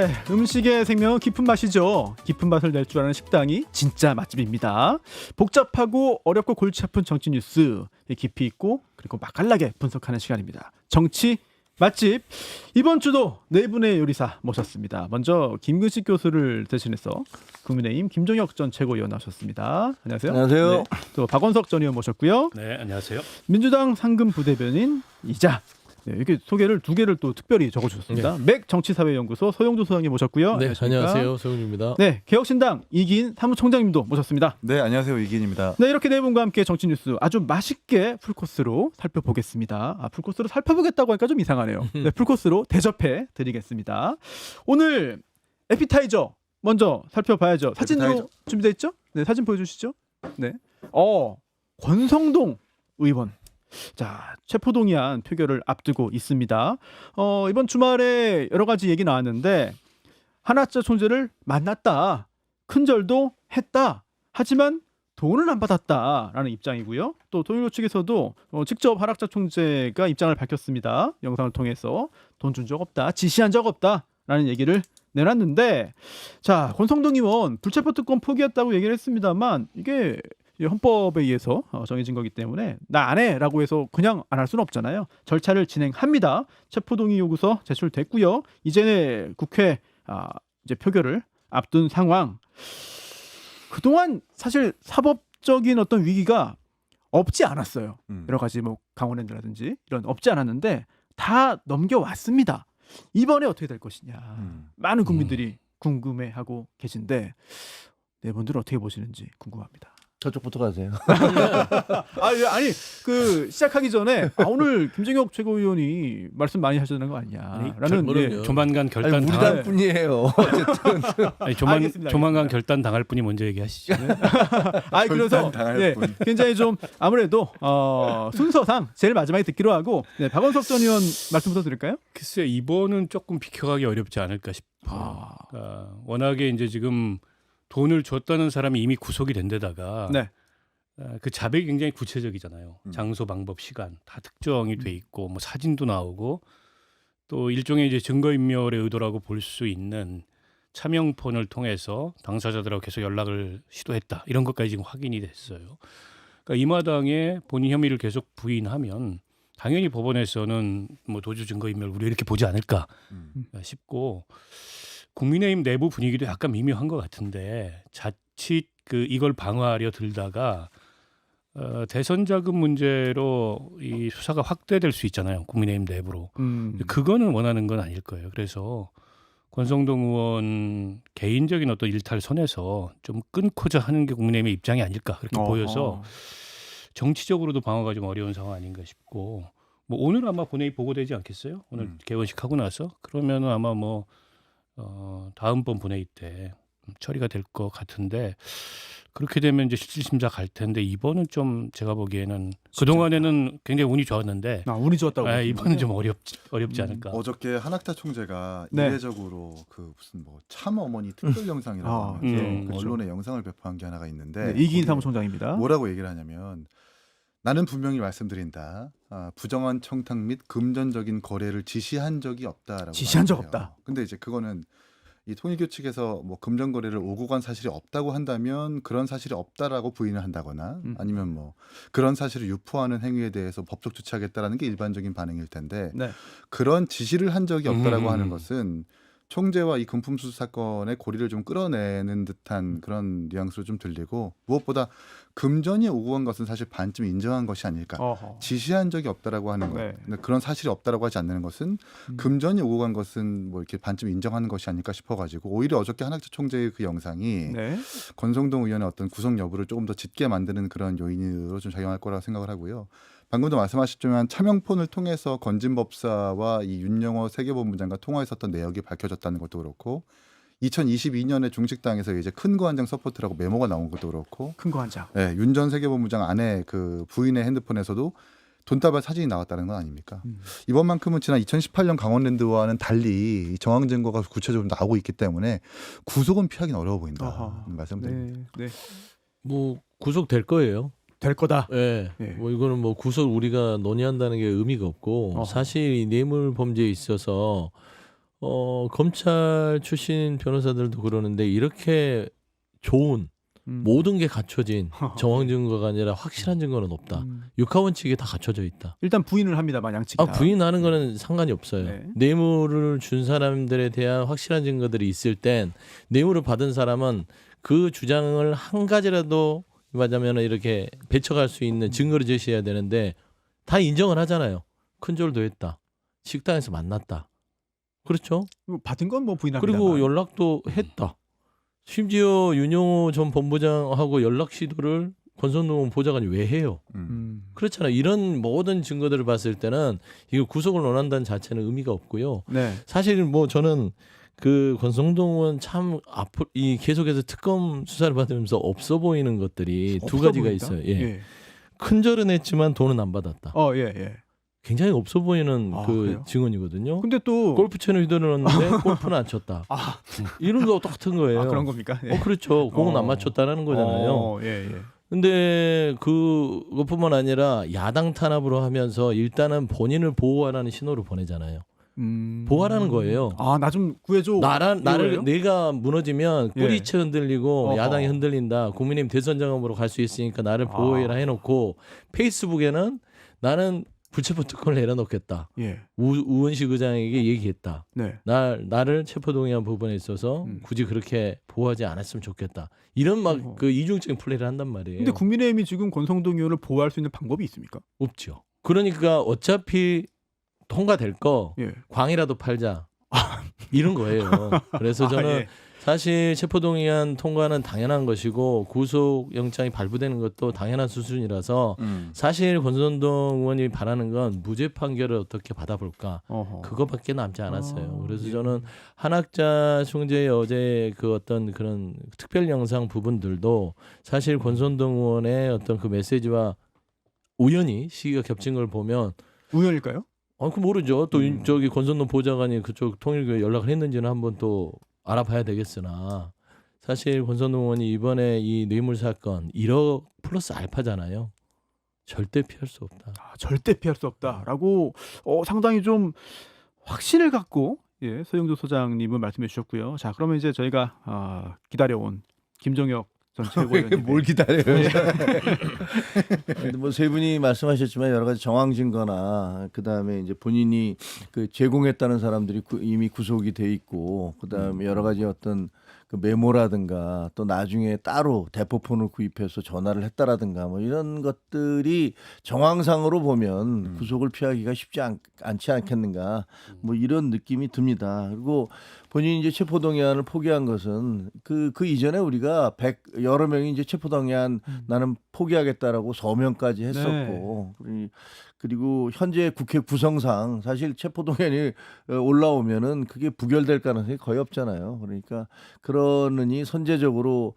네, 음식의 생명은 깊은 맛이죠. 깊은 맛을 낼 줄 아는 식당이 진짜 맛집입니다. 복잡하고 어렵고 골치 아픈 정치 뉴스 깊이 있고 그리고 맛깔나게 분석하는 시간입니다. 정치 맛집. 이번 주도 네 분의 요리사 모셨습니다. 먼저 김근식 교수를 대신해서 국민의힘 김종혁 전 최고위원 나오셨습니다. 안녕하세요. 안녕하세요. 네, 또 박원석 전 의원 모셨고요. 네, 안녕하세요. 민주당 상금 부대변인 이자. 네, 이렇게 소개를 두 개를 또 특별히 적어주셨습니다. 맥 정치사회연구소 소영주 소장님 모셨고요. 네, 안녕하세요. 소영주입니다. 네, 개혁신당 이기인 사무총장님도 모셨습니다. 네, 안녕하세요. 이기인입니다. 네, 이렇게 네 분과 함께 정치 뉴스 아주 맛있게 풀코스로 살펴보겠습니다. 풀코스로 살펴보겠다고 하니까 좀 이상하네요. 네, 풀코스로 대접해 드리겠습니다. 오늘 에피타이저 먼저 살펴봐야죠. 사진으로 에피타이저. 준비되어 있죠? 네, 사진 보여주시죠. 네, 권성동 의원. 자, 체포동의안 표결을 앞두고 있습니다. 이번 주말에 여러 가지 얘기 나왔는데 한학자 총재를 만났다. 큰절도 했다. 하지만 돈은 안 받았다라는 입장이고요. 또 통일교 측에서도 직접 한학자 총재가 입장을 밝혔습니다. 영상을 통해서 돈 준 적 없다. 지시한 적 없다라는 얘기를 내놨는데 자, 권성동 의원 불체포 특권 포기했다고 얘기를 했습니다만 이게 헌법에 의해서 정해진 거기 때문에 나 안 해라고 해서 그냥 안 할 수는 없잖아요. 절차를 진행합니다. 체포동의 요구서 제출됐고요. 이제 국회 이제 표결을 앞둔 상황. 그동안 사실 사법적인 어떤 위기가 없지 않았어요. 여러 가지 뭐 강원랜드라든지 이런 없지 않았는데 다 넘겨왔습니다. 이번에 어떻게 될 것이냐. 많은 국민들이 궁금해하고 계신데 네 분들은 어떻게 보시는지 궁금합니다. 저쪽부터 가세요. 아니 시작하기 전에 오늘 김종혁 최고위원이 말씀 많이 하셨는 거 아니냐라는 조만간 결단 우리 당할 당뿐이에요. 어쨌든 알겠습니다. 조만간 결단 당할 분이 먼저 얘기하시죠. 그래서 당할 분. 굉장히 좀 아무래도 순서상 제일 마지막에 듣기로 하고 박원석 전 의원 말씀부터 드릴까요? 글쎄 이번은 조금 비켜가기 어렵지 않을까 싶어요. 워낙에 이제 지금 돈을 줬다는 사람이 이미 구속이 된 데다가 네. 그 자백이 굉장히 구체적이잖아요. 장소, 방법, 시간 다 특정이 돼 있고 뭐 사진도 나오고 또 일종의 이제 증거인멸의 의도라고 볼 수 있는 차명폰을 통해서 당사자들하고 계속 연락을 시도했다. 이런 것까지 지금 확인이 됐어요. 그러니까 이 마당에 본인 혐의를 계속 부인하면 당연히 법원에서는 뭐 도주 증거인멸 우리 이렇게 보지 않을까 싶고 국민의힘 내부 분위기도 약간 미묘한 것 같은데 자칫 이걸 방어하려 들다가 대선 자금 문제로 이 수사가 확대될 수 있잖아요. 국민의힘 내부로. 그거는 원하는 건 아닐 거예요. 그래서 권성동 의원 개인적인 어떤 일탈 선에서 좀 끊고자 하는 게 국민의힘의 입장이 아닐까 그렇게 보여서 정치적으로도 방어가 좀 어려운 상황 아닌가 싶고 뭐 오늘 아마 본회의 보고되지 않겠어요? 오늘 개원식 하고 나서 그러면은 아마 뭐 다음번 본회의 때 처리가 될 것 같은데 그렇게 되면 이제 실질심사 갈 텐데 이번은 좀 제가 보기에는 그동안에는 굉장히 운이 좋았는데 운이 좋았다고 이번은 좀 어렵지 않을까. 어저께 한학타 총재가 네. 이례적으로 그 무슨 뭐 참 어머니 특별 영상이라고 하면서 그렇죠. 언론에 영상을 배포한 게 하나가 있는데 이기인 사무총장입니다. 뭐라고 얘기를 하냐면 나는 분명히 말씀드린다. 부정한 청탁 및 금전적인 거래를 지시한 적이 없다라고. 지시한 적 말해요. 없다. 근데 이제 그거는 이 통일교 측에서 뭐 금전 거래를 오고 간 사실이 없다고 한다면 그런 사실이 없다라고 부인을 한다거나 아니면 뭐 그런 사실을 유포하는 행위에 대해서 법적 조치하겠다라는 게 일반적인 반응일 텐데 네. 그런 지시를 한 적이 없다라고 하는 것은 총재와 이 금품 수수 사건의 고리를 좀 끌어내는 듯한 그런 뉘앙스로 좀 들리고 무엇보다 금전이 오고 간 것은 사실 반쯤 인정한 것이 아닐까. 지시한 적이 없다라고 하는 것. 네. 근데 그런 사실이 없다라고 하지 않는 것은 금전이 오고 간 것은 뭐 이렇게 반쯤 인정하는 것이 아닐까 싶어가지고 오히려 어저께 한학재 총재의 그 영상이 네. 권성동 의원의 어떤 구속 여부를 조금 더 짙게 만드는 그런 요인으로 좀 작용할 거라고 생각을 하고요. 방금도 말씀하셨지만 차명폰을 통해서 건진법사와 이 윤영호 세계본부장과 통화했었던 내역이 밝혀졌다는 것도 그렇고 2022년에 중식당에서 이제 큰 거 한 장 서포트라고 메모가 나온 것도 그렇고 큰 거 한 장. 네, 윤 전 세계본부장 아내 그 부인의 핸드폰에서도 돈다발 사진이 나왔다는 건 아닙니까? 이번만큼은 지난 2018년 강원랜드와는 달리 정황 증거가 구체적으로 나오고 있기 때문에 구속은 피하기는 어려워 보인다. 말씀드립니다. 네. 뭐 구속될 거예요. 될 거다. 네. 네. 뭐 이거는 뭐 구속 우리가 논의한다는 게 의미가 없고 사실 이 뇌물 범죄에 있어서 검찰 출신 변호사들도 그러는데 이렇게 좋은 모든 게 갖춰진 정황 증거가 아니라 확실한 증거는 없다. 육하원칙에 다 갖춰져 있다. 일단 부인을 합니다만 양측 다. 부인하는 거는 상관이 없어요. 네. 뇌물을 준 사람들에 대한 확실한 증거들이 있을 땐 뇌물을 받은 사람은 그 주장을 한 가지라도 말하자면 이렇게 배척할 수 있는 증거를 제시해야 되는데 다 인정을 하잖아요. 큰절도 했다. 식당에서 만났다. 그렇죠? 받은 건 뭐 부인합니다. 그리고 연락도 했다. 심지어 윤영호 전 본부장하고 연락 시도를 권선동 보좌관이 왜 해요? 그렇잖아요. 이런 모든 증거들을 봤을 때는 이거 구속을 원한다는 자체는 의미가 없고요. 네. 사실 뭐 저는 그 권성동 의원 참 앞으로 이 계속해서 특검 수사를 받으면서 없어 보이는 것들이 두 없어 가지가 보인다? 있어요. 예. 큰 절은 했지만 돈은 안 받았다. 예. 굉장히 없어 보이는 그 그래요? 증언이거든요. 근데 또 골프채는 휘두르는데 골프는 안 쳤다. 이런 거 똑같은 거예요. 그런 겁니까? 예. 그렇죠. 공은 안 맞췄다라는 거잖아요. 예. 근데 그것뿐만 아니라 야당 탄압으로 하면서 일단은 본인을 보호하라는 신호를 보내잖아요. 보호하라는 거예요. 나 좀 구해줘. 나를 내가 무너지면 예. 뿌리채 흔들리고 어허. 야당이 흔들린다. 국민의힘 대선 장악으로 갈 수 있으니까 나를 보호해라 해놓고 페이스북에는 나는 불체포 특권을 내려놓겠다. 예. 우은식 의장에게 얘기했다. 네. 나를 체포동의한 부분에 있어서 굳이 그렇게 보호하지 않았으면 좋겠다. 이런 막 그 이중적인 플레이를 한단 말이에요. 근데 국민의힘이 지금 권성동 의원을 보호할 수 있는 방법이 있습니까? 없죠. 그러니까 어차피 통과될 거 예. 광이라도 팔자. 이런 거예요. 그래서 저는 예. 사실 체포동의안 통과는 당연한 것이고 구속영장이 발부되는 것도 당연한 수순이라서 사실 권선동 의원이 바라는 건 무죄 판결을 어떻게 받아볼까 그거밖에 남지 않았어요. 그래서 저는 한학자 총재의 어제 그 어떤 그런 특별 영상 부분들도 사실 권선동 의원의 어떤 그 메시지와 우연히 시기가 겹친 걸 보면 우연일까요? 그 모르죠. 또 저기 권선동 보좌관이 그쪽 통일교에 연락을 했는지는 한번 또 알아봐야 되겠으나 사실 권선동 의원이 이번에 이 뇌물 사건 1억 플러스 알파잖아요. 절대 피할 수 없다. 절대 피할 수 없다라고 상당히 좀 확신을 갖고 서영도 소장님은 말씀해 주셨고요. 자, 그러면 이제 저희가 기다려온 김종혁 전 최고위원님. 뭘 기다려요? 뭐 세 분이 말씀하셨지만 여러 가지 정황 증거나 그다음에 이제 본인이 그 제공했다는 사람들이 이미 구속이 돼 있고 그다음에 여러 가지 어떤 그 메모라든가 또 나중에 따로 대포폰을 구입해서 전화를 했다라든가 뭐 이런 것들이 정황상으로 보면 구속을 피하기가 쉽지 않지 않겠는가 뭐 이런 느낌이 듭니다. 그리고 본인이 이제 체포동의안을 포기한 것은 그 이전에 우리가 여러 명이 이제 체포동의안 나는 포기하겠다라고 서명까지 했었고 그리고 현재 국회 구성상 사실 체포동의안이 올라오면은 그게 부결될 가능성이 거의 없잖아요. 그러니까 그러느니 선제적으로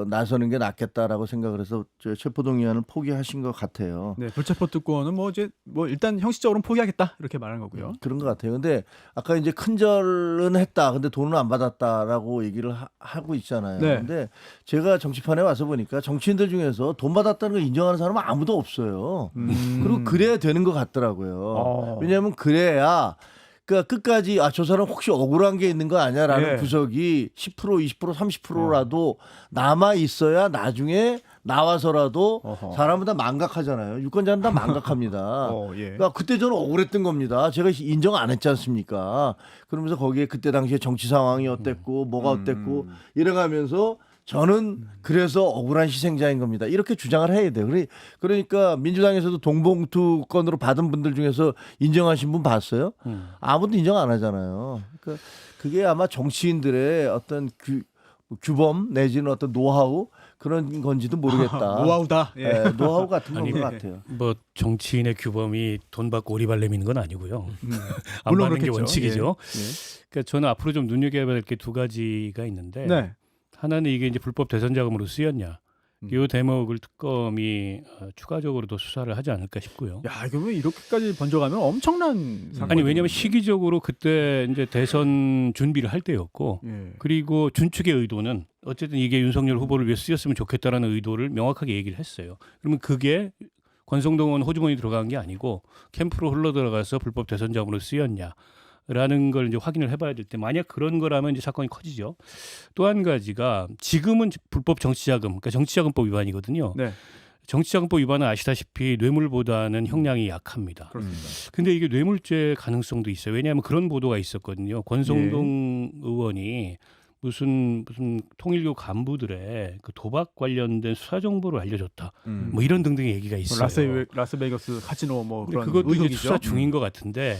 나서는 게 낫겠다라고 생각을 해서 체포동의안을 포기하신 것 같아요. 네, 불체포 특권은 뭐 일단 형식적으로는 포기하겠다 이렇게 말한 거고요. 그런 것 같아요. 근데 아까 이제 큰절은 했다. 근데 돈은 안 받았다라고 얘기를 하고 있잖아요. 네. 근데 제가 정치판에 와서 보니까 정치인들 중에서 돈 받았다는 걸 인정하는 사람은 아무도 없어요. 그리고 그래야 되는 것 같더라고요. 왜냐하면 그래야 그러니까 끝까지 저 사람 혹시 억울한 게 있는 거 아니야라는 구석이 10%, 20%, 30%라도 남아 있어야 나중에 나와서라도 사람은 다 망각하잖아요. 유권자는 다 망각합니다. 그러니까 그때 저는 억울했던 겁니다. 제가 인정 안 했지 않습니까? 그러면서 거기에 그때 당시에 정치 상황이 어땠고 뭐가 어땠고 이래가면서 저는 그래서 억울한 희생자인 겁니다. 이렇게 주장을 해야 돼요. 그러니까 민주당에서도 동봉투 건으로 받은 분들 중에서 인정하신 분 봤어요? 아무도 인정 안 하잖아요. 그러니까 그게 아마 정치인들의 어떤 규범 내지는 어떤 노하우 그런 건지도 모르겠다. 노하우다. 네, 노하우 같은 건 것 같아요. 뭐 정치인의 규범이 돈 받고 오리발 내미는 건 아니고요. 안 물론 받는 게 그렇겠죠. 원칙이죠. 그러니까 저는 앞으로 좀 눈여겨야 할 게 두 가지가 있는데 네. 하나는 이게 이제 불법 대선 자금으로 쓰였냐. 이 대목을 특검이 추가적으로 더 수사를 하지 않을까 싶고요. 야, 이거 왜 이렇게까지 번져가면 엄청난 사건이 아니 왜냐하면 시기적으로 그때 이제 대선 준비를 할 때였고 그리고 준축의 의도는 어쨌든 이게 윤석열 후보를 위해 쓰였으면 좋겠다라는 의도를 명확하게 얘기를 했어요. 그러면 그게 권성동 의원 호주머니 들어간 게 아니고 캠프로 흘러 들어가서 불법 대선 자금으로 쓰였냐. 라는 걸 이제 확인을 해봐야 될 때 만약 그런 거라면 이제 사건이 커지죠. 또 한 가지가 지금은 불법 정치자금, 그러니까 정치자금법 위반이거든요. 네. 정치자금법 위반은 아시다시피 뇌물보다는 형량이 약합니다. 그렇습니다. 근데 이게 뇌물죄 가능성도 있어요. 왜냐하면 그런 보도가 있었거든요. 권성동 의원이 무슨 통일교 간부들의 그 도박 관련된 수사 정보를 알려줬다. 뭐 이런 등등의 얘기가 있어요. 라스베이거스 카지노 뭐 근데 그런 그것도 이제 의혹이죠. 수사 중인 것 같은데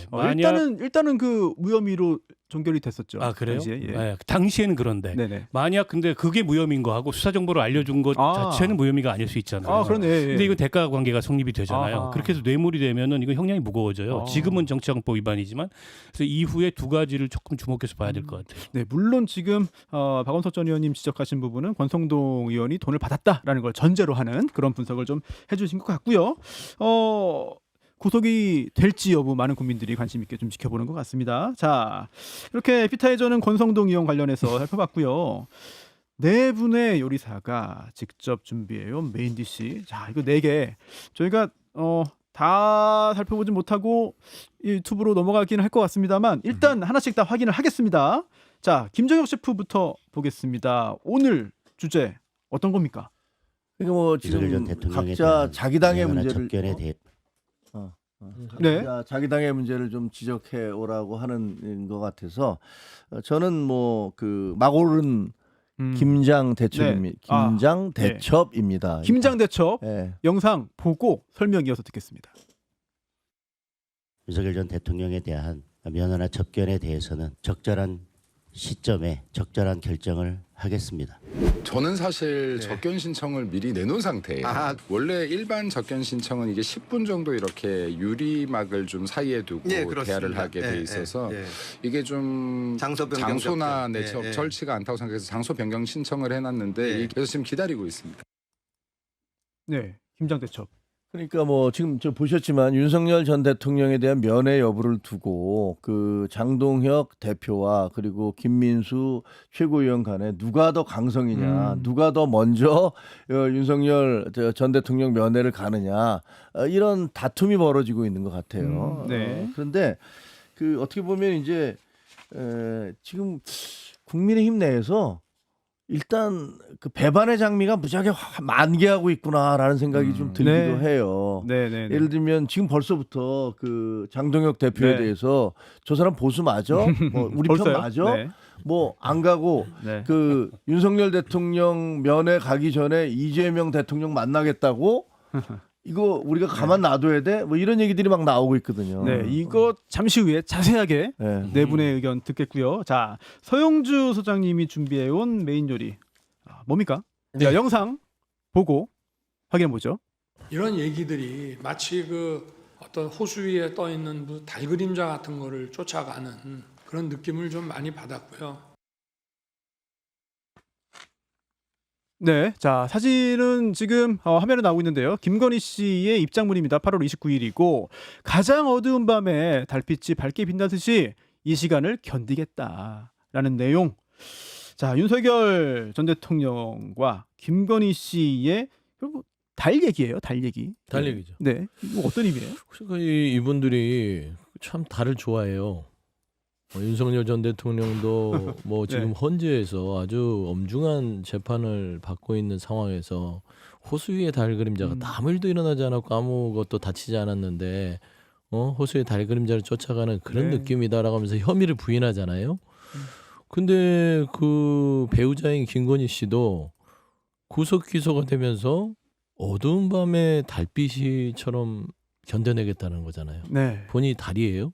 일단은 그 무혐의로 종결이 됐었죠. 아 그래요? 당시에, 예. 네, 당시에는 그런데 네네. 만약 근데 그게 무혐의인 거하고 수사 정보를 알려준 것 자체는 무혐의가 아닐 수 있잖아요. 아 그러네. 예. 근데 이거 대가 관계가 성립이 되잖아요. 아하. 그렇게 해서 뇌물이 되면은 이거 형량이 무거워져요. 아. 지금은 정치자금법 위반이지만 그래서 이후에 두 가지를 조금 주목해서 봐야 될 것 같아요. 네, 물론 지금 박원석 전 의원님 지적하신 부분은 권성동 의원이 돈을 받았다라는 걸 전제로 하는 그런 분석을 좀 해주신 것 같고요. 구속이 될지 여부 많은 국민들이 관심 있게 좀 지켜보는 것 같습니다. 자, 이렇게 에피타이저는 권성동 의원 관련해서 살펴봤고요. 네 분의 요리사가 직접 준비해온 메인 디시. 자, 이거 4개 저희가 다 살펴보지 못하고 유튜브로 넘어가기는 할 것 같습니다만 일단 하나씩 다 확인을 하겠습니다. 자, 김정혁 셰프부터 보겠습니다. 오늘 주제 어떤 겁니까? 그러니까 뭐 이재명 전 지금 대통령에 각자 대한 자기 당의 다양한 문제를 접견에 대해 네. 각자 자기 당의 문제를 좀 지적해 오라고 하는 것 같아서 저는 뭐 그 막 오른 김장 대첩입니다. 네. 아, 김장 네. 대첩입니다. 김장 대첩 예. 영상 보고 설명 이어서 듣겠습니다. 윤석열 전 대통령에 대한 면허나 접견에 대해서는 적절한 시점에 적절한 결정을 하겠습니다. 저는 사실 네. 접견 신청을 미리 내놓은 상태예요. 원래 일반 접견 신청은 이게 10분 정도 이렇게 유리막을 좀 사이에 두고 예, 그렇습니다. 대화를 하게 돼 있어서 이게 좀 장소 변경 장소나 접견. 내 절치가 않다고 생각해서 장소 변경 신청을 해놨는데 그래서 지금 기다리고 있습니다. 네, 김장 대첩. 그러니까 뭐 지금 저 보셨지만 윤석열 전 대통령에 대한 면회 여부를 두고 그 장동혁 대표와 그리고 김민수 최고위원 간에 누가 더 강성이냐, 누가 더 먼저 윤석열 전 대통령 면회를 가느냐 이런 다툼이 벌어지고 있는 것 같아요. 네. 그런데 그 어떻게 보면 이제 지금 국민의힘 내에서 일단 그 배반의 장미가 무지하게 만개하고 있구나라는 생각이 좀 들기도 네. 해요. 네. 예를 들면 지금 벌써부터 그 장동혁 대표에 네. 대해서 저 사람 보수 맞아? 뭐 우리 편 벌써요? 맞아? 네. 뭐 안 가고 네. 그 윤석열 대통령 면회 가기 전에 이재명 대통령 만나겠다고? 이거 우리가 가만 놔둬야 돼? 뭐 이런 얘기들이 막 나오고 있거든요. 네, 이거 잠시 후에 자세하게 네. 네 분의 의견 듣겠고요. 자, 서영주 소장님이 준비해온 메인 요리 뭡니까? 자, 영상 보고 확인해 보죠. 이런 얘기들이 마치 그 어떤 호수 위에 떠 있는 달 그림자 같은 거를 쫓아가는 그런 느낌을 좀 많이 받았고요. 네, 자 사진은 지금 화면에 나오고 있는데요. 김건희 씨의 입장문입니다. 8월 29일이고 가장 어두운 밤에 달빛이 밝게 빛나듯이 이 시간을 견디겠다라는 내용. 자, 윤석열 전 대통령과 김건희 씨의 달 얘기예요. 달 얘기. 달 얘기죠. 네, 이거 어떤 의미예요? 그러니까 이분들이 참 달을 좋아해요. 윤석열 전 대통령도 뭐 지금 헌재에서 아주 엄중한 재판을 받고 있는 상황에서 호수 위의 달 그림자가 아무 일도 일어나지 않았고 아무것도 다치지 않았는데 호수의 달 그림자를 쫓아가는 그런 네. 느낌이다라고 하면서 혐의를 부인하잖아요. 근데 그 배우자인 김건희 씨도 구속 기소가 되면서 어두운 밤에 달빛이처럼 견뎌내겠다는 거잖아요. 네. 본인이 달이에요.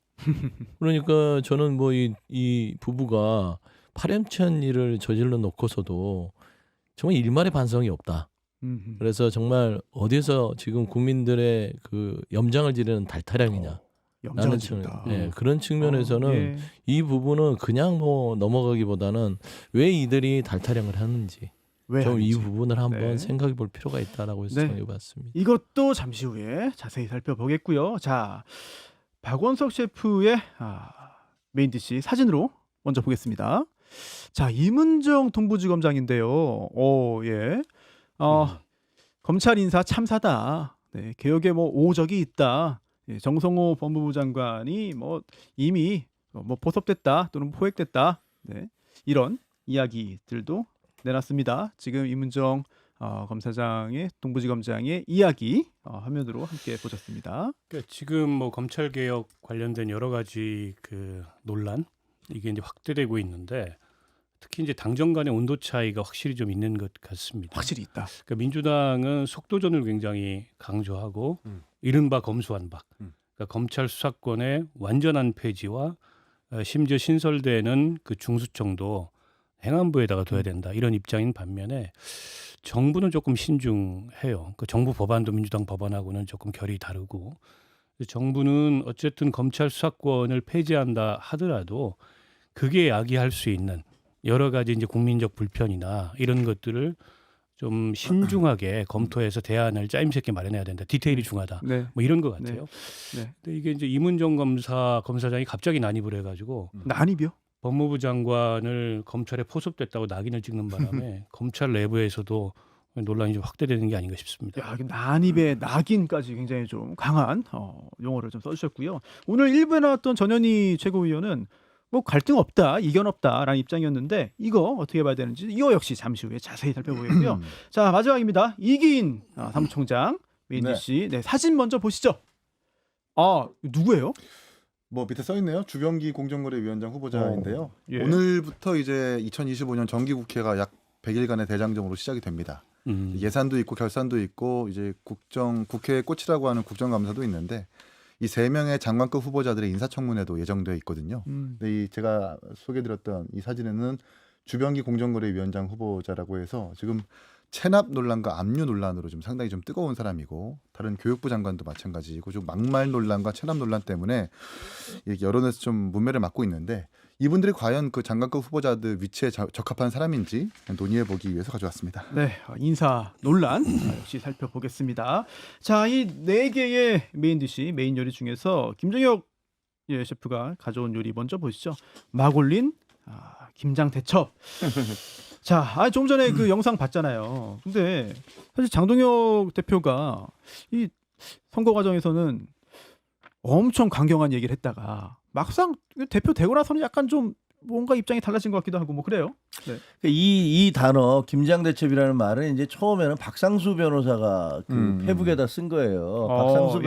그러니까 저는 뭐 이 부부가 파렴치한 일을 저질러 놓고서도 정말 일말의 반성이 없다. 그래서 정말 어디서 지금 국민들의 그 염장을 지르는 달타령이냐. 염장을 지른다. 그런 측면에서는 예. 이 부분은 그냥 뭐 넘어가기보다는 왜 이들이 달타령을 하는지 왜 좀 이 하는지. 부분을 한번 네. 생각해 볼 필요가 있다라고 해서 네. 정해봤습니다. 이것도 잠시 후에 자세히 살펴보겠고요. 자, 박원석 셰프의 메인 디시 사진으로 먼저 보겠습니다. 자, 이문정 동부지검장인데요. 예. 검찰 인사 참사다. 네, 개혁에 뭐 오적이 있다. 예, 정성호 법무부 장관이 뭐 이미 뭐 포섭됐다 또는 포획됐다. 네. 이런 이야기들도 내놨습니다. 지금 이문정 검사장의 동부지검장의 이야기 화면으로 함께 보셨습니다. 그러니까 지금 뭐 검찰 개혁 관련된 여러 가지 그 논란 이게 이제 확대되고 있는데 특히 이제 당정 간의 온도 차이가 확실히 좀 있는 것 같습니다. 확실히 있다. 그러니까 민주당은 속도전을 굉장히 강조하고 이른바 검수완박, 그러니까 검찰 수사권의 완전한 폐지와 심지어 신설되는 그 중수청도 행안부에다가 둬야 된다 이런 입장인 반면에 정부는 조금 신중해요. 그 정부 법안도 민주당 법안하고는 조금 결이 다르고 정부는 어쨌든 검찰 수사권을 폐지한다 하더라도 그게 야기할 수 있는 여러 가지 이제 국민적 불편이나 이런 것들을 좀 신중하게 검토해서 대안을 짜임새 있게 마련해야 된다. 디테일이 중요하다. 네. 뭐 이런 것 같아요. 네. 근데 이게 이제 이문정 검사장이 갑자기 난입을 해가지고 난입이요? 법무부 장관을 검찰에 포섭됐다고 낙인을 찍는 바람에 검찰 내부에서도 논란이 좀 확대되는 게 아닌가 싶습니다. 야, 난입의 낙인까지 굉장히 좀 강한 용어를 좀 써주셨고요. 오늘 1부에 나왔던 전현희 최고위원은 뭐 갈등 없다, 이견 없다라는 입장이었는데 이거 어떻게 봐야 되는지 이거 역시 잠시 후에 자세히 살펴보겠고요. 자, 마지막입니다. 이기인 사무총장 메인 DC 네, 사진 먼저 보시죠. 누구예요? 뭐 밑에 써 있네요. 주병기 공정거래위원장 후보자인데요. 예. 오늘부터 이제 2025년 정기국회가 약 100일간의 대장정으로 시작이 됩니다. 예산도 있고 결산도 있고 이제 국회의 꽃이라고 하는 국정감사도 있는데 이 3명의 장관급 후보자들의 인사청문회도 예정되어 있거든요. 근데 이 제가 소개드렸던 이 사진에는 주병기 공정거래위원장 후보자라고 해서 지금 체납 논란과 압류 논란으로 좀 상당히 좀 뜨거운 사람이고 다른 교육부 장관도 마찬가지고 좀 막말 논란과 체납 논란 때문에 여론에서 좀 문매를 맞고 있는데 이분들이 과연 그 장관급 후보자들 위치에 적합한 사람인지 논의해 보기 위해서 가져왔습니다. 네, 인사 논란 역시 살펴보겠습니다. 자, 이 4개의 메인 디시, 메인 요리 중에서 김정혁 셰프가 가져온 요리 먼저 보시죠. 막 올린 김장 대첩. 자, 좀 전에 그 영상 봤잖아요. 근데 사실 장동혁 대표가 이 선거 과정에서는 엄청 강경한 얘기를 했다가 막상 대표 되고 나서는 약간 좀 뭔가 입장이 달라진 것 같기도 하고 뭐 그래요. 네. 이 단어 김장대첩이라는 말은 이제 처음에는 박상수 변호사가 그 페북에다 쓴 거예요. 박상수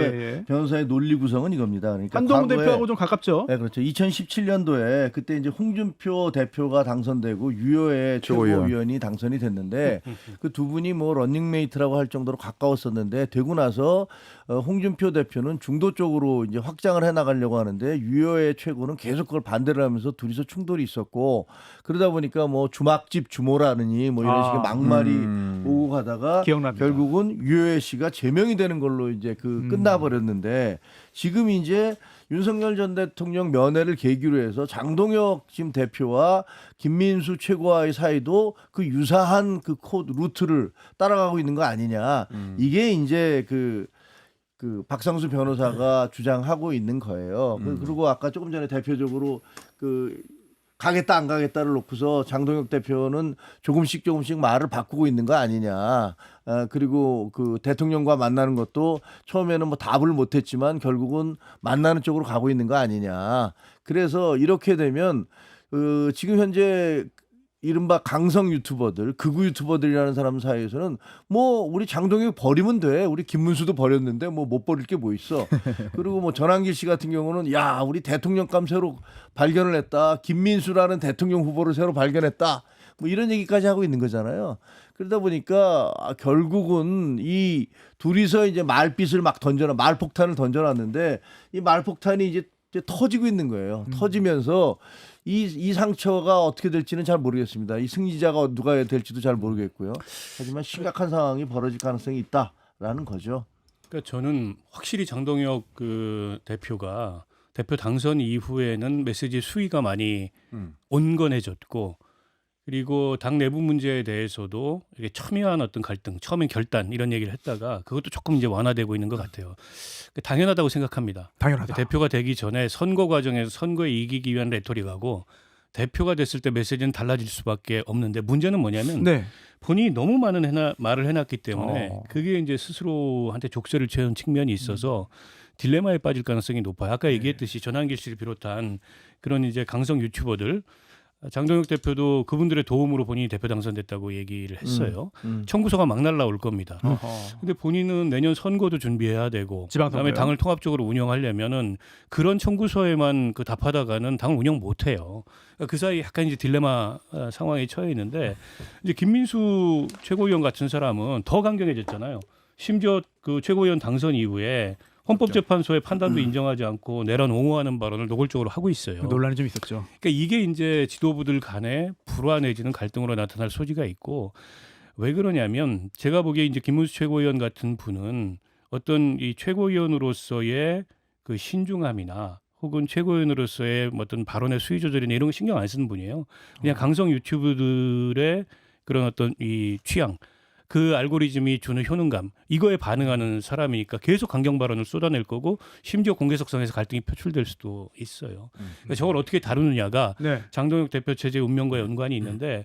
변호사의 논리 구성은 이겁니다. 그러니까 한동훈 대표하고 좀 가깝죠. 네, 그렇죠. 2017년도에 그때 이제 홍준표 대표가 당선되고 유효의 최고위원이 당선이 됐는데 그 두 분이 뭐 런닝메이트라고 할 정도로 가까웠었는데 되고 나서 홍준표 대표는 중도 쪽으로 이제 확장을 해 나가려고 하는데 유효의 최고는 계속 그걸 반대를 하면서 둘이서 충돌이 있었고 그러다 보니까 뭐 주막집 주모라느니 뭐 이런 식의 막말이 오고 가다가 기억납니다. 결국은 유효의 씨가 제명이 되는 걸로 이제 끝나버렸는데 지금 이제 윤석열 전 대통령 면회를 계기로 해서 장동혁 지금 대표와 김민수 최고와의 사이도 그 유사한 그 루트를 따라가고 있는 거 아니냐. 이게 이제 그 박상수 변호사가 주장하고 있는 거예요. 그리고 아까 조금 전에 대표적으로 가겠다 안 가겠다를 놓고서 장동혁 대표는 조금씩 말을 바꾸고 있는 거 아니냐. 그리고 그 대통령과 만나는 것도 처음에는 뭐 답을 못했지만 결국은 만나는 쪽으로 가고 있는 거 아니냐. 그래서 이렇게 되면 지금 현재 이른바 강성 유튜버들, 극우 유튜버들이라는 사람 사이에서는 뭐 우리 장동혁 버리면 돼. 우리 김문수도 버렸는데 뭐 못 버릴 게 뭐 있어. 그리고 뭐 전환길 씨 같은 경우는 야, 우리 대통령감 새로 발견을 했다. 김민수라는 대통령 후보를 새로 발견했다. 뭐 이런 얘기까지 하고 있는 거잖아요. 그러다 보니까 결국은 이 둘이서 이제 말폭탄을 던져놨는데 이 말폭탄이 이제 터지고 있는 거예요. 터지면서 이 상처가 어떻게 될지는 잘 모르겠습니다. 이 승리자가 누가 될지도 잘 모르겠고요. 하지만 심각한 상황이 벌어질 가능성이 있다라는 거죠. 그러니까 저는 확실히 장동혁 그 대표가 대표 당선 이후에는 메시지 수위가 많이 온건해졌고 그리고 당 내부 문제에 대해서도 이게 첨예한 어떤 갈등, 처음엔 결단 이런 얘기를 했다가 그것도 조금 이제 완화되고 있는 것 같아요. 당연하다고 생각합니다. 당연하다. 대표가 되기 전에 선거 과정에서 선거에 이기기 위한 레토릭하고 대표가 됐을 때 메시지는 달라질 수밖에 없는데 문제는 뭐냐면 본인이 너무 많은 말을 해놨기 때문에 그게 이제 스스로한테 족쇄를 채운 측면이 있어서 딜레마에 빠질 가능성이 높아요. 아까 얘기했듯이 전한길 씨를 비롯한 그런 이제 강성 유튜버들 장동혁 대표도 그분들의 도움으로 본인이 대표 당선됐다고 얘기를 했어요. 청구서가 막 날라올 겁니다. 근데 본인은 내년 선거도 준비해야 되고 그다음에 당을 통합적으로 운영하려면은 그런 청구서에만 그 답하다가는 당을 운영 못 해요. 그러니까 그 사이 약간 이제 딜레마 상황에 처해 있는데 이제 김민수 최고위원 같은 사람은 더 강경해졌잖아요. 심지어 그 최고위원 당선 이후에 헌법재판소의 판단도 인정하지 않고 내란 옹호하는 발언을 노골적으로 하고 있어요. 논란이 좀 있었죠. 그러니까 이게 이제 지도부들 간에 불화 내지는 갈등으로 나타날 소지가 있고 왜 그러냐면 제가 보기에 이제 김문수 최고위원 같은 분은 어떤 이 최고위원으로서의 그 신중함이나 혹은 최고위원으로서의 어떤 발언의 수위 조절이나 이런 거 신경 안 쓰는 분이에요. 그냥 강성 유튜브들의 그런 어떤 이 취향 그 알고리즘이 주는 효능감 이거에 반응하는 사람이니까 계속 강경 발언을 쏟아낼 거고 심지어 공개석상에서 갈등이 표출될 수도 있어요. 그러니까 저걸 어떻게 다루느냐가 네. 장동혁 대표 체제의 운명과 연관이 있는데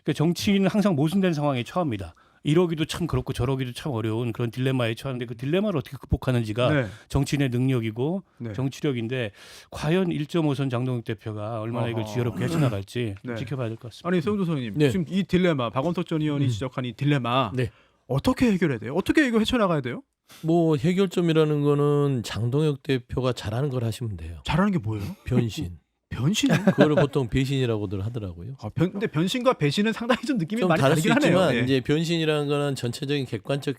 그러니까 정치인은 항상 모순된 상황에 처합니다. 이러기도 참 그렇고 저러기도 참 어려운 그런 딜레마에 처하는데 그 딜레마를 어떻게 극복하는지가 네. 정치인의 능력이고 네. 정치력인데 과연 1.5선 장동혁 대표가 얼마나 이걸 지혜롭게 헤쳐나갈지 네. 지켜봐야 될 것 같습니다. 아니 세훈 선생님 네. 지금 이 딜레마 박원석 전 의원이 지적한 이 딜레마 네. 어떻게 해결해야 돼요? 어떻게 이거 헤쳐나가야 돼요? 뭐 해결점이라는 거는 장동혁 대표가 잘하는 걸 하시면 돼요. 잘하는 게 뭐예요? 변신. 변신이요? 그거를 보통 배신이라고들 하더라고요. 근데 변신과 배신은 상당히 좀 느낌이 좀 많이 다를 수 다르긴 있지만 하네요. 네. 이제 변신이라는 거는 전체적인 객관적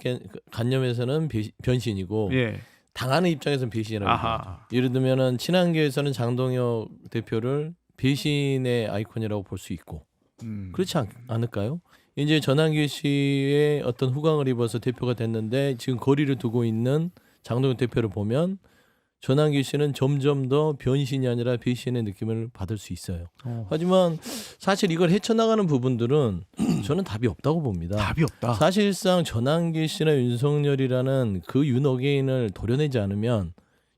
관념에서는 변신이고 예. 당하는 입장에서는 배신이라고 아하. 하죠. 예를 들면은 친한계에서는 장동혁 대표를 배신의 아이콘이라고 볼 수 있고 그렇지 않을까요? 이제 전한길 씨의 어떤 후광을 입어서 대표가 됐는데 지금 거리를 두고 있는 장동혁 대표를 보면 전한길 씨는 점점 더 변신이 아니라 배신의 느낌을 받을 수 있어요. 하지만 사실 이걸 헤쳐나가는 부분들은 저는 답이 없다고 봅니다. 답이 없다. 사실상 전한길 씨나 윤석열이라는 그 윤어게인을 도려내지 않으면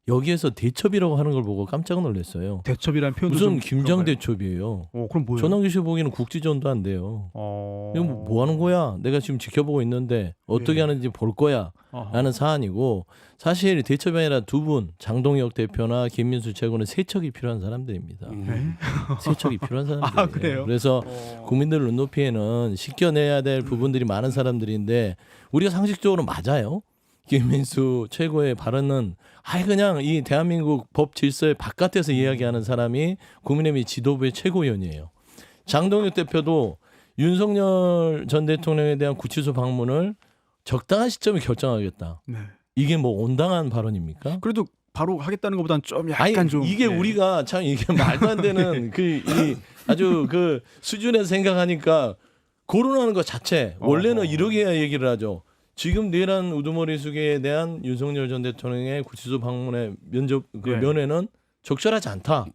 여기에서 대첩이라고 하는 걸 보고 깜짝 놀랐어요. 대첩이라는 표현도 무슨 좀 김장 그런가요? 대첩이에요. 그럼 뭐예요? 전한길 씨 보기에는 국지전도 안 돼요. 이거 뭐 하는 거야? 내가 지금 지켜보고 있는데 어떻게 예. 하는지 볼 거야. 라는 사안이고 사실 대첩이 아니라 두 분 장동혁 대표나 김민수 최고는 세척이 필요한 사람들입니다. 세척이 필요한 사람들이에요. 아, 그래요? 그래서 국민들 눈높이에는 씻겨내야 될 부분들이 많은 사람들인데 우리가 상식적으로 맞아요. 김민수 최고의 발언은 그냥 이 대한민국 법 질서의 바깥에서 이야기하는 사람이 국민의힘 지도부의 최고위원이에요. 장동혁 대표도 윤석열 전 대통령에 대한 구치소 방문을 적당한 시점에 결정하겠다. 네. 이게 뭐 온당한 발언입니까? 그래도 바로 하겠다는 것보다는 좀 약간 좀 이게 네. 우리가 참 이게 말도 안 되는 아주 그 수준에서 생각하니까 거론하는 것 자체 원래는 이렇게 해야 얘기를 하죠. 지금 내란 우두머리 수계에 대한 윤석열 전 대통령의 구치소 방문의 면회는 적절하지 않다.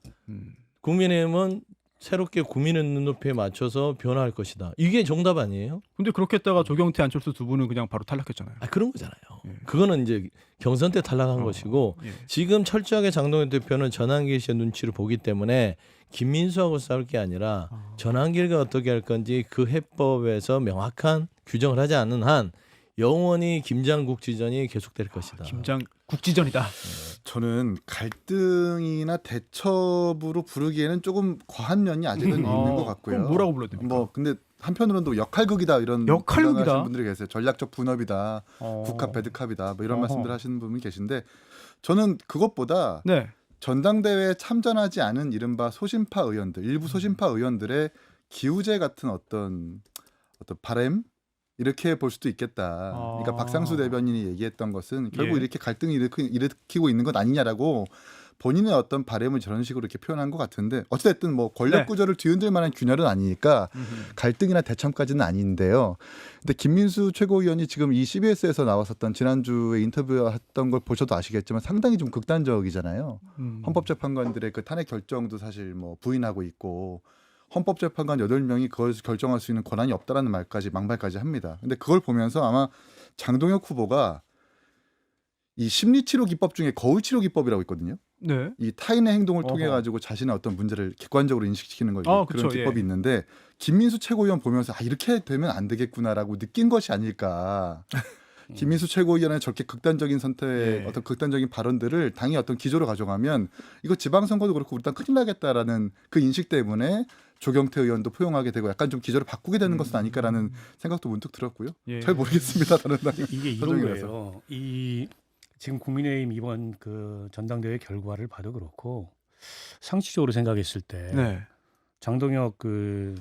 국민의힘은 새롭게 국민의 눈높이에 맞춰서 변화할 것이다. 이게 정답 아니에요? 근데 그렇게 했다가 조경태 안철수 두 분은 그냥 바로 탈락했잖아요. 그런 거잖아요. 예. 그거는 이제 경선 때 탈락한 것이고 예. 지금 철저하게 장동혁 대표는 전한길 씨의 눈치를 보기 때문에 김민수하고 싸울 게 아니라 전한길과 어떻게 할 건지 그 해법에서 명확한 규정을 하지 않는 한 영원히 김장국지전이 계속될 것이다. 김장 국지전이다. 저는 갈등이나 대첩으로 부르기에는 조금 과한 면이 아직은 있는 것 같고요. 그럼 뭐라고 불러야 됩니까? 뭐 근데 한편으로는 또 역할극이다 이런 역할극이다? 생각하시는 분들이 계세요. 전략적 분업이다, 국합 배드캅이다, 뭐 이런 어허. 말씀들 하시는 분이 계신데 저는 그것보다 네. 전당대회에 참전하지 않은 이른바 소신파 의원들, 일부 소신파 의원들의 기우제 같은 어떤 바램 이렇게 볼 수도 있겠다. 그러니까 박상수 대변인이 얘기했던 것은 결국 이렇게 갈등을 일으키고 있는 것 아니냐라고 본인의 어떤 바램을 저런 식으로 이렇게 표현한 것 같은데 어찌됐든 뭐 권력 구조를 뒤흔들 만한 균열은 아니니까 갈등이나 대참까지는 아닌데요. 근데 김민수 최고위원이 지금 이 CBS에서 나왔었던 지난주에 인터뷰했던 걸 보셔도 아시겠지만 상당히 좀 극단적이잖아요. 헌법재판관들의 그 탄핵 결정도 사실 뭐 부인하고 있고 헌법재판관 8명이 그걸 결정할 수 있는 권한이 없다라는 말까지 막말까지 합니다. 근데 그걸 보면서 아마 장동혁 후보가 이 심리치료 기법 중에 거울치료 기법이라고 있거든요. 네. 이 타인의 행동을 통해 가지고 자신의 어떤 문제를 객관적으로 인식시키는 거 그쵸, 그런 기법이 예. 있는데 김민수 최고위원 보면서 이렇게 되면 안 되겠구나라고 느낀 것이 아닐까. 김민수 최고위원의 저렇게 극단적인 선택, 네. 어떤 극단적인 발언들을 당이 어떤 기조로 가져가면 이거 지방선거도 그렇고 우리 당 큰일 나겠다라는 그 인식 때문에 조경태 의원도 포용하게 되고 약간 좀 기조를 바꾸게 되는 것은 아닐까라는 생각도 문득 들었고요. 예. 잘 모르겠습니다. 다른 당이 이게 이런 서정이라서. 거예요. 이 지금 국민의힘 이번 그 전당대회 결과를 봐도 그렇고 상식적으로 생각했을 때 네. 장동혁 그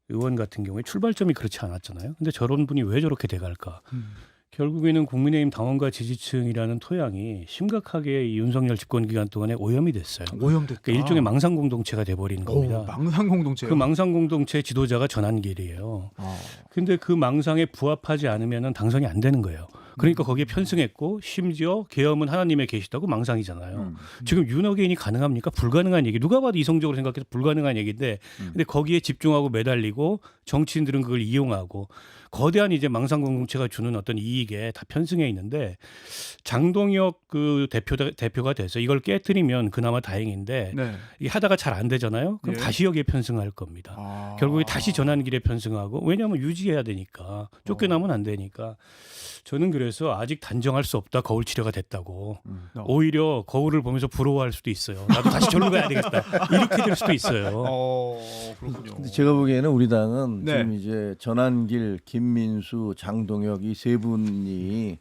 의원 같은 경우에 출발점이 그렇지 않았잖아요. 근데 저런 분이 왜 저렇게 돼갈까? 결국에는 국민의힘 당원과 지지층이라는 토양이 심각하게 이 윤석열 집권 기간 동안에 오염이 됐어요. 오염됐다. 그러니까 일종의 망상 공동체가 돼버린 겁니다. 망상 공동체. 그 망상 공동체 지도자가 전한길이에요. 근데 그 망상에 부합하지 않으면 당선이 안 되는 거예요. 그러니까 거기에 편승했고 심지어 계엄은 하나님에 계시다고 망상이잖아요. 지금 윤어게인이 가능합니까? 불가능한 얘기. 누가 봐도 이성적으로 생각해서 불가능한 얘기인데 근데 거기에 집중하고 매달리고 정치인들은 그걸 이용하고 거대한 이제 망상 공동체가 주는 어떤 이익에 다 편승해 있는데 장동혁 그 대표가 돼서 이걸 깨트리면 그나마 다행인데 네. 이게 하다가 잘 안 되잖아요. 그럼 예. 다시 여기에 편승할 겁니다. 결국에 다시 전환길에 편승하고 왜냐하면 유지해야 되니까 쫓겨나면 안 되니까 저는 그래서 아직 단정할 수 없다. 거울 치료가 됐다고. 오히려 거울을 보면서 부러워할 수도 있어요. 나도 다시 절로 가야 되겠다. 이렇게 될 수도 있어요. 그렇군요. 근데 제가 보기에는 우리 당은 네. 지금 이제 전한길, 김민수, 장동혁 이 세 분이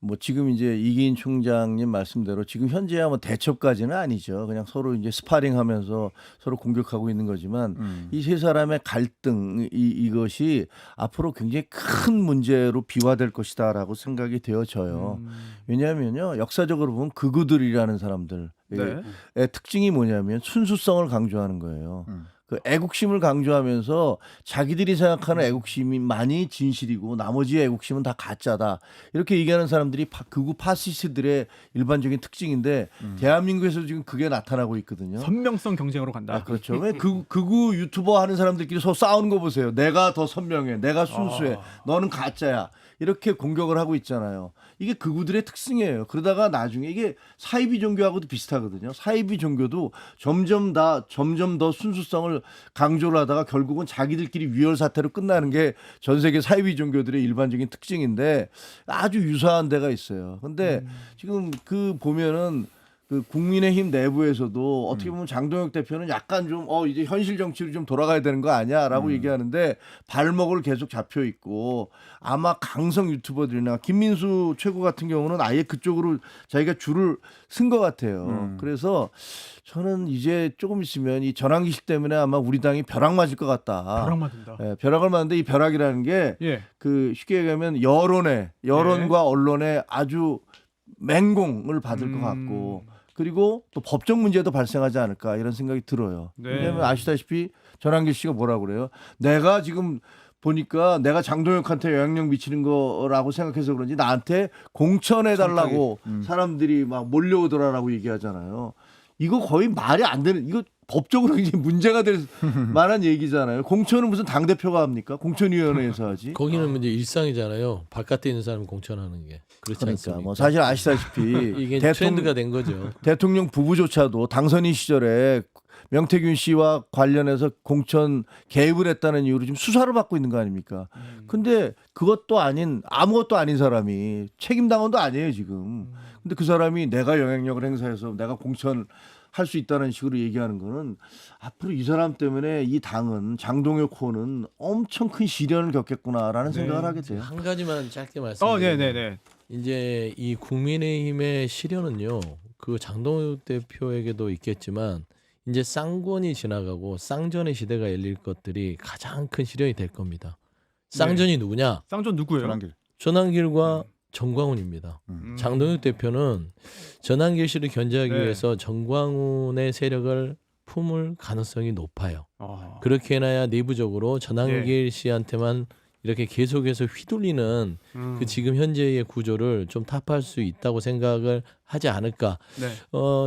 뭐 지금 이제 이기인 총장님 말씀대로 지금 현재야 뭐 대첩까지는 아니죠. 그냥 서로 이제 스파링하면서 서로 공격하고 있는 거지만 이 세 사람의 갈등 이것이 앞으로 굉장히 큰 문제로 비화될 것이다라고 생각이 되어져요. 왜냐하면요 역사적으로 보면 극우들이라는 사람들의 네. 특징이 뭐냐면 순수성을 강조하는 거예요. 그 애국심을 강조하면서 자기들이 생각하는 애국심이 많이 진실이고 나머지 애국심은 다 가짜다. 이렇게 얘기하는 사람들이 극우 파시스트들의 일반적인 특징인데 대한민국에서 지금 그게 나타나고 있거든요. 선명성 경쟁으로 간다. 아, 그렇죠. 왜 극우 유튜버 하는 사람들끼리 서로 싸우는 거 보세요. 내가 더 선명해. 내가 순수해. 너는 가짜야. 이렇게 공격을 하고 있잖아요. 이게 극우들의 특징이에요. 그러다가 나중에 이게 사이비 종교하고도 비슷하거든요. 사이비 종교도 점점 더 순수성을 강조를 하다가 결국은 자기들끼리 위혈 사태로 끝나는 게 전 세계 사이비 종교들의 일반적인 특징인데 아주 유사한 데가 있어요. 근데 지금 그 보면은 그 국민의힘 내부에서도 어떻게 보면 장동혁 대표는 약간 좀 이제 현실 정치로 좀 돌아가야 되는 거 아니야라고 얘기하는데 발목을 계속 잡혀 있고 아마 강성 유튜버들이나 김민수 최고 같은 경우는 아예 그쪽으로 자기가 줄을 쓴 것 같아요. 그래서 저는 이제 조금 있으면 이 전환기식 때문에 아마 우리 당이 벼락 맞을 것 같다. 벼락 맞는다. 예, 벼락을 맞는데 이 벼락이라는 게 예. 그 쉽게 얘기하면 여론과 언론의 아주 맹공을 받을 것 같고 그리고 또 법적 문제도 발생하지 않을까 이런 생각이 들어요. 네. 왜냐하면 아시다시피 전한길 씨가 뭐라고 그래요? 내가 지금 보니까 내가 장동혁한테 영향력 미치는 거라고 생각해서 그런지 나한테 공천해달라고 사람들이 막 몰려오더라라고 얘기하잖아요. 이거 거의 말이 안 되는 이거 법적으로 굉장히 문제가 될 만한 얘기잖아요. 공천은 무슨 당대표가 합니까? 공천위원회에서 하지. 거기는 이제 일상이잖아요. 바깥에 있는 사람 공천하는 게 그렇지 그러니까 않습니까? 뭐 사실 아시다시피 이게 트렌드가 된 거죠. 대통령 부부조차도 당선인 시절에 명태균 씨와 관련해서 공천 개입을 했다는 이유로 지금 수사를 받고 있는 거 아닙니까? 근데 그것도 아닌 아무것도 아닌 사람이 책임당원도 아니에요 지금. 근데 그 사람이 내가 영향력을 행사해서 내가 공천을 할 수 있다는 식으로 얘기하는 거는 앞으로 이 사람 때문에 이 당은 장동혁 호는 엄청 큰 시련을 겪겠구나라는 생각을 하게 돼요. 한 가지만 짧게 말씀드리면 네네네. 이제 이 국민의힘의 시련은요. 그 장동혁 대표에게도 있겠지만 이제 쌍권이 지나가고 쌍전의 시대가 열릴 것들이 가장 큰 시련이 될 겁니다. 쌍전이 누구냐? 쌍전 누구예요? 전환길. 전한길과 정광훈입니다. 장동혁 대표는 전한길 씨를 견제하기 네. 위해서 정광훈의 세력을 품을 가능성이 높아요. 아. 그렇게 해놔야 내부적으로 전한길 씨한테만 이렇게 계속해서 휘둘리는 그 지금 현재의 구조를 좀 타파할 수 있다고 생각을 하지 않을까. 네.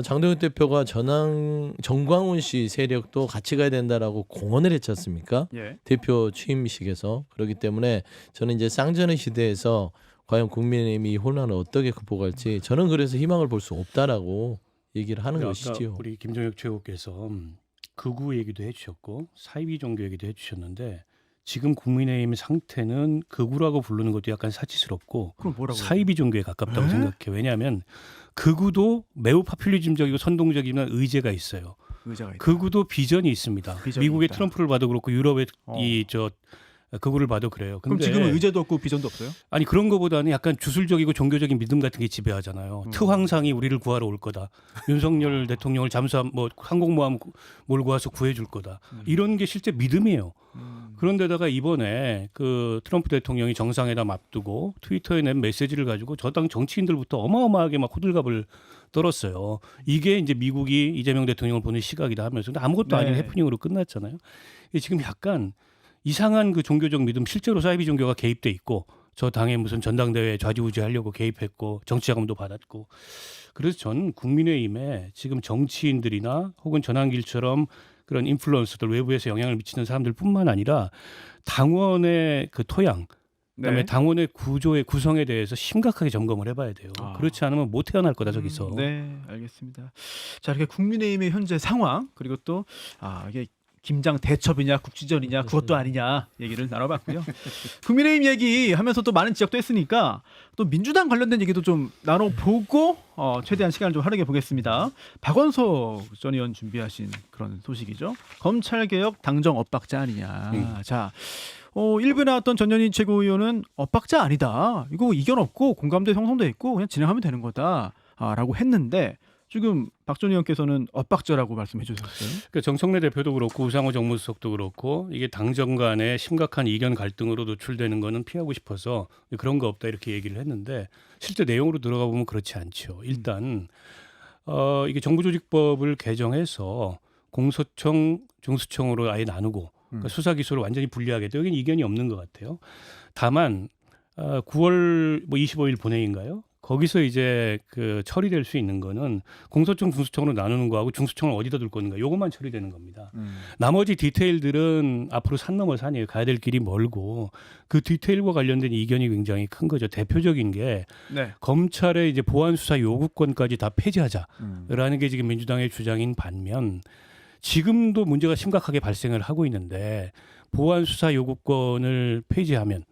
장동혁 대표가 정광훈 씨 세력도 같이 가야 된다라고 공언을 했지 않습니까? 예. 대표 취임식에서. 그렇기 때문에 저는 이제 쌍전의 시대에서 과연 국민의힘이 이 혼란을 어떻게 극복할지 저는 그래서 희망을 볼 수 없다라고 얘기를 하는 아까 것이지요. 우리 김종혁 최고께서 극우 얘기도 해주셨고 사이비 종교 얘기도 해주셨는데 지금 국민의힘 상태는 극우라고 부르는 것도 약간 사치스럽고 그럼 뭐라고? 사이비 종교에 가깝다고 에? 생각해. 왜냐하면 극우도 매우 파퓰리즘적이고 선동적이면 의제가 있어요. 의자가 있다. 극우도 비전이 있습니다. 비전이 미국의 있다. 트럼프를 봐도 그렇고 유럽의 어. 이저 극우를 봐도 그래요. 그럼 근데 지금은 의제도 없고 비전도 없어요? 아니 그런 거보다는 약간 주술적이고 종교적인 믿음 같은 게 지배하잖아요. 트황상이 우리를 구하러 올 거다. 윤석열 대통령을 잠수함 뭐 항공모함 몰고 와서 구해줄 거다. 이런 게 실제 믿음이에요. 그런데다가 이번에 그 트럼프 대통령이 정상회담 앞두고 트위터에 낸 메시지를 가지고 저당 정치인들부터 어마어마하게 막 호들갑을 떨었어요. 이게 이제 미국이 이재명 대통령을 보는 시각이다 하면서 근데 아무것도 아닌 네. 해프닝으로 끝났잖아요. 이게 지금 약간 이상한 그 종교적 믿음 실제로 사이비 종교가 개입돼 있고 저 당에 무슨 전당대회 좌지우지하려고 개입했고 정치자금도 받았고 그래서 저는 국민의힘에 지금 정치인들이나 혹은 전환길처럼 그런 인플루언서들 외부에서 영향을 미치는 사람들뿐만 아니라 당원의 그 토양 그다음에 네. 당원의 구조의 구성에 대해서 심각하게 점검을 해봐야 돼요. 아. 그렇지 않으면 못 태어날 거다 저기서. 네, 알겠습니다. 자, 이렇게 국민의힘의 현재 상황 그리고 또 이게 김장 대첩이냐 국지전이냐 그것도 아니냐 얘기를 나눠봤고요. 국민의힘 얘기하면서 또 많은 지적도 했으니까 또 민주당 관련된 얘기도 좀 나눠보고 최대한 시간을 좀 활용해 보겠습니다. 박원석 전 의원 준비하신 그런 소식이죠. 검찰개혁 당정 엇박자 아니냐. 자, 1부에 나왔던 전현희 최고위원은 엇박자 아니다. 이거 이견 없고 공감대 형성돼 있고 그냥 진행하면 되는 거다라고 했는데 지금 박 전 의원께서는 엇박자라고 말씀해 주셨어요. 그러니까 정청래 대표도 그렇고 우상호 정무수석도 그렇고 이게 당정 간의 심각한 이견 갈등으로 노출되는 거는 피하고 싶어서 그런 거 없다 이렇게 얘기를 했는데 실제 내용으로 들어가 보면 그렇지 않죠. 일단 이게 정부조직법을 개정해서 공소청, 중수청으로 아예 나누고 그러니까 수사 기소를 완전히 분리하겠다. 여기는 이견이 없는 것 같아요. 다만 9월 25일 본회의인가요? 거기서 이제 그 처리될 수 있는 거는 공소청, 중수청으로 나누는 거하고 중수청을 어디다 둘 건가 요것만 처리되는 겁니다. 나머지 디테일들은 앞으로 산 넘어 산이에요. 가야 될 길이 멀고 그 디테일과 관련된 이견이 굉장히 큰 거죠. 대표적인 게 네. 검찰의 이제 보안 수사 요구권까지 다 폐지하자라는 게 지금 민주당의 주장인 반면 지금도 문제가 심각하게 발생을 하고 있는데 보안 수사 요구권을 폐지하면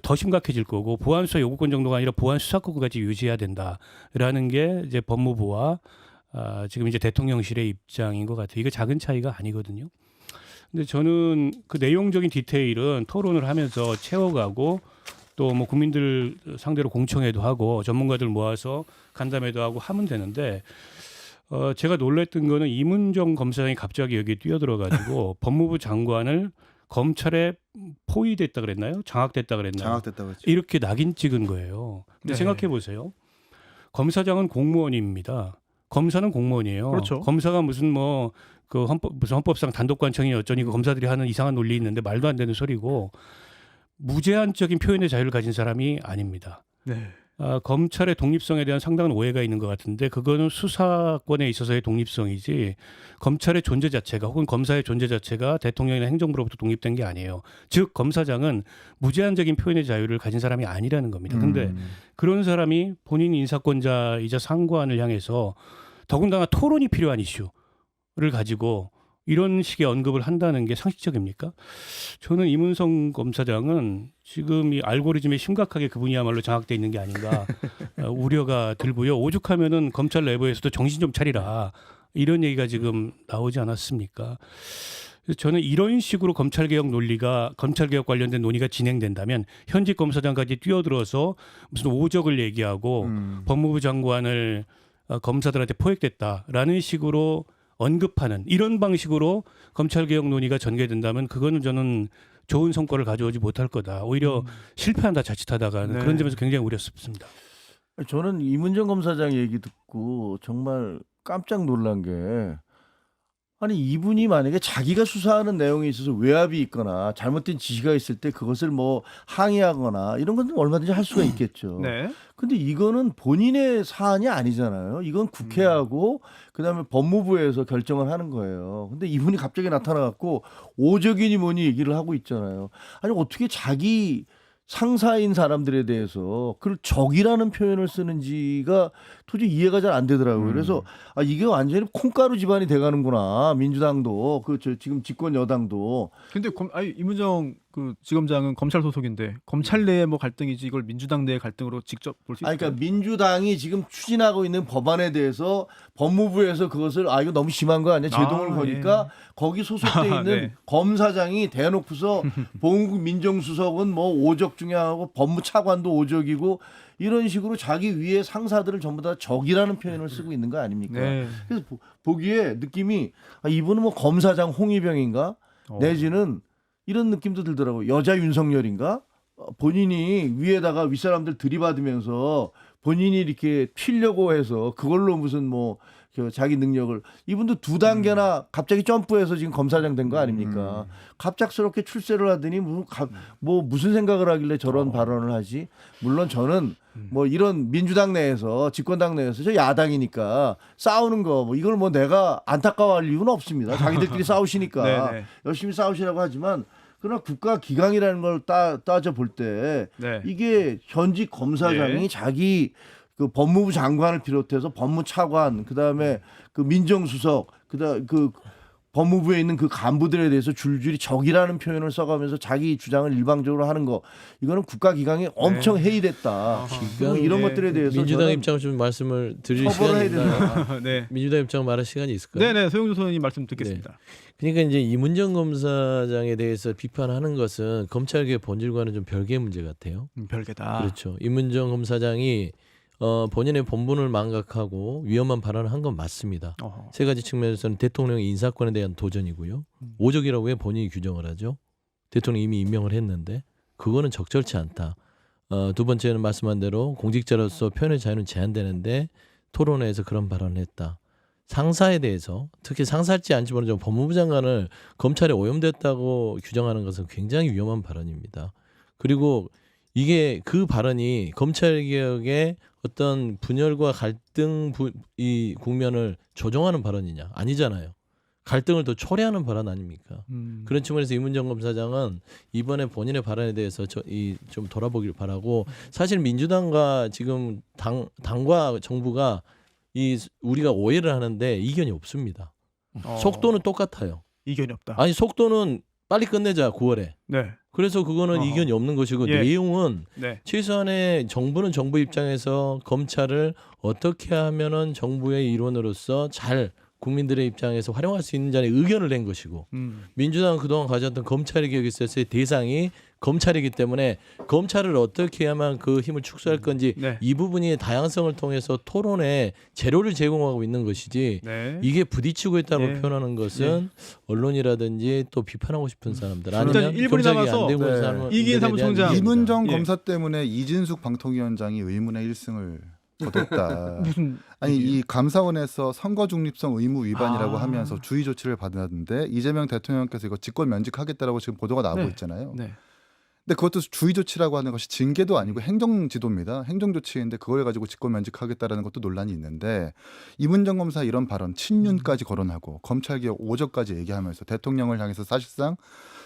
더 심각해질 거고 보안 수사 요구권 정도가 아니라 보안 수사권까지 유지해야 된다라는 게 이제 법무부와 지금 이제 대통령실의 입장인 것 같아요. 이거 작은 차이가 아니거든요. 근데 저는 그 내용적인 디테일은 토론을 하면서 채워가고 또 뭐 국민들 상대로 공청회도 하고 전문가들 모아서 간담회도 하고 하면 되는데 제가 놀랬던 거는 이문정 검사장이 갑자기 여기 뛰어들어가지고 법무부 장관을 검찰에 포위됐다 그랬나요? 장악됐다 그랬나요? 장악됐다고 했죠. 이렇게 낙인 찍은 거예요. 근데 네. 생각해 보세요. 검사장은 공무원입니다. 검사는 공무원이에요. 그렇죠. 검사가 무슨 뭐 그 무슨 헌법상 단독관청이 어쩌니 그 검사들이 하는 이상한 논리 있는데 말도 안 되는 소리고 무제한적인 표현의 자유를 가진 사람이 아닙니다. 네. 검찰의 독립성에 대한 상당한 오해가 있는 것 같은데 그거는 수사권에 있어서의 독립성이지 검찰의 존재 자체가 혹은 검사의 존재 자체가 대통령이나 행정부로부터 독립된 게 아니에요. 즉 검사장은 무제한적인 표현의 자유를 가진 사람이 아니라는 겁니다. 근데 그런 사람이 본인 인사권자이자 상관을 향해서 더군다나 토론이 필요한 이슈를 가지고 이런 식의 언급을 한다는 게 상식적입니까? 저는 이문성 검사장은 지금 이 알고리즘에 심각하게 그분이야말로 장악돼 있는 게 아닌가 우려가 들고요. 오죽하면은 검찰 내부에서도 정신 좀 차리라 이런 얘기가 지금 나오지 않았습니까? 그래서 저는 이런 식으로 검찰개혁 관련된 논의가 진행된다면 현직 검사장까지 뛰어들어서 무슨 오적을 얘기하고 법무부 장관을 검사들한테 포획됐다라는 식으로 언급하는 이런 방식으로 검찰개혁 논의가 전개된다면 그거는 저는 좋은 성과를 가져오지 못할 거다. 오히려 실패한다 자칫하다가는 네. 그런 점에서 굉장히 우려스럽습니다. 저는 이문정 검사장 얘기 듣고 정말 깜짝 놀란 게 아니 이분이 만약에 자기가 수사하는 내용에 있어서 외압이 있거나 잘못된 지시가 있을 때 그것을 뭐 항의하거나 이런 건 얼마든지 할 수가 있겠죠. 네. 근데 이거는 본인의 사안이 아니잖아요. 이건 국회하고 그다음에 법무부에서 결정을 하는 거예요. 근데 이분이 갑자기 나타나갖고 오적이니 뭐니 얘기를 하고 있잖아요. 아니 어떻게 자기 상사인 사람들에 대해서 그걸 적이라는 표현을 쓰는지가 도저히 이해가 잘 안 되더라고요. 그래서 이게 완전히 콩가루 집안이 돼가는구나. 민주당도 지금 집권 여당도. 근데 이문정 그 지검장은 검찰 소속인데 검찰 내에 뭐 갈등이지 이걸 민주당 내의 갈등으로 직접 볼 수 있어요. 그러니까 민주당이 지금 추진하고 있는 법안에 대해서 법무부에서 그것을 이거 너무 심한 거 아니야? 제동을 거니까 거기 소속돼 있는 네. 검사장이 대놓고서 봉국 민정수석은 뭐 오적 중에 하고 법무차관도 오적이고 이런 식으로 자기 위에 상사들을 전부 다 적이라는 표현을 쓰고 있는 거 아닙니까? 네. 그래서 보기에 느낌이 이분은 뭐 검사장 홍위병인가? 내지는 이런 느낌도 들더라고요. 여자 윤석열인가? 본인이 위에다가 윗사람들 들이받으면서 본인이 이렇게 튀려고 해서 그걸로 무슨 뭐 자기 능력을 이분도 2단계나 갑자기 점프해서 지금 검사장 된 거 아닙니까? 갑작스럽게 출세를 하더니 무슨 생각을 하길래 저런 발언을 하지? 물론 저는 뭐 이런 민주당 내에서 집권당 내에서 저 야당이니까 싸우는 거 뭐 이걸 뭐 내가 안타까워할 이유는 없습니다. 자기들끼리 싸우시니까 네, 네. 열심히 싸우시라고 하지만 그러나 국가 기강이라는 걸 따져 볼 때 네. 이게 현직 검사장이 예. 자기 그 법무부 장관을 비롯해서 법무차관 그다음에 그 민정수석 그다음 그 법무부에 있는 그 간부들에 대해서 줄줄이 적이라는 표현을 써가면서 자기 주장을 일방적으로 하는 거 이거는 국가 기강이 엄청 해이됐다. 그리고 이런 네. 것들에 대해서 민주당 저는 입장을 좀 말씀을 드릴 처벌을 시간이 해야 있나요? 네. 민주당 입장 말할 시간이 있을까요? 네네 소영주 소장님 말씀 듣겠습니다. 그러니까 이제 이문정 검사장에 대해서 비판하는 것은 검찰개혁 본질과는 좀 별개의 문제 같아요. 별개다. 그렇죠. 이문정 검사장이 본인의 본분을 망각하고 위험한 발언을 한 건 맞습니다. 어허. 세 가지 측면에서는 대통령의 인사권에 대한 도전이고요. 오적이라고 왜 본인이 규정을 하죠? 대통령이 이미 임명을 했는데 그거는 적절치 않다. 두 번째는 말씀한 대로 공직자로서 표현의 자유는 제한되는데 토론회에서 그런 발언을 했다. 상사에 대해서 특히 상사일지 아닌지 모르지만 법무부 장관을 검찰에 오염됐다고 규정하는 것은 굉장히 위험한 발언입니다. 그리고 이게 그 발언이 검찰개혁의 어떤 분열과 갈등 이 국면을 조정하는 발언이냐? 아니잖아요. 갈등을 더 초래하는 발언 아닙니까? 그런 측면에서 이문정 검사장은 이번에 본인의 발언에 대해서 좀 돌아보길 바라고 사실 민주당과 지금 당과 정부가 우리가 오해를 하는데 이견이 없습니다. 속도는 똑같아요. 이견이 없다. 아니 속도는 빨리 끝내자 9월에. 네. 그래서 그거는 이견이 없는 것이고 예. 내용은 네. 최소한의 정부는 정부 입장에서 검찰을 어떻게 하면은 정부의 일원으로서 잘 국민들의 입장에서 활용할 수 있는지 의견을 낸 것이고 민주당은 그동안 가졌던 검찰의 개혁에 있어서의 대상이 검찰이기 때문에 검찰을 어떻게 해야만 그 힘을 축소할 건지 네. 이 부분이 다양성을 통해서 토론에 재료를 제공하고 있는 것이지 네. 이게 부딪히고 있다고 예. 표현하는 것은 언론이라든지 또 비판하고 싶은 사람들 일단 아니면 1분이 검찰이 남아서 안 되고 있는 네. 사람은 이기인 사무총장. 이문정 예. 검사 때문에 이진숙 방통위원장이 의문의 1승을 거뒀다. 무슨 아니 이 감사원에서 선거 중립성 의무 위반이라고 아. 하면서 주의 조치를 받았는데 이재명 대통령께서 이거 직권 면직하겠다라고 지금 보도가 나오고 네. 있잖아요. 네. 근데 그것도 주의 조치라고 하는 것이 징계도 아니고 행정 지도입니다. 행정 조치인데 그걸 가지고 직권 면직하겠다라는 것도 논란이 있는데 이문정 검사 이런 발언 친윤까지 거론하고 검찰개혁 오적까지 얘기하면서 대통령을 향해서 사실상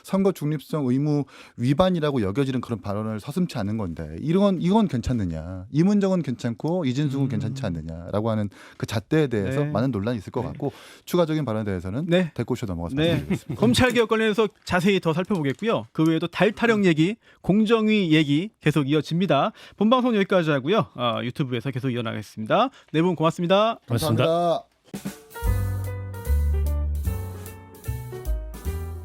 선거 중립성 의무 위반이라고 여겨지는 그런 발언을 서슴지 않은 건데 이건 괜찮느냐? 이문정은 괜찮고 이진숙은 괜찮지 않느냐라고 하는 그 잣대에 대해서 네. 많은 논란이 있을 것 같고 추가적인 발언에 대해서는 네. 대꼬쇼 넘어가서 네. 말씀드리겠습니다. 검찰 개혁 관련해서 자세히 더 살펴보겠고요. 그 외에도 달 타령 얘기, 공정위 얘기 계속 이어집니다. 본방송 여기까지 하고요. 유튜브에서 계속 이어나가겠습니다. 네 분 고맙습니다. 고맙습니다. 감사합니다.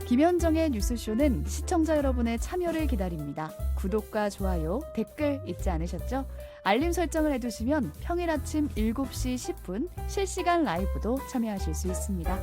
김현정의 뉴스쇼는 시청자 여러분의 참여를 기다립니다. 구독과 좋아요, 댓글 잊지 않으셨죠? 알림 설정을 해두시면 평일 아침 7시 10분 실시간 라이브도 참여하실 수 있습니다.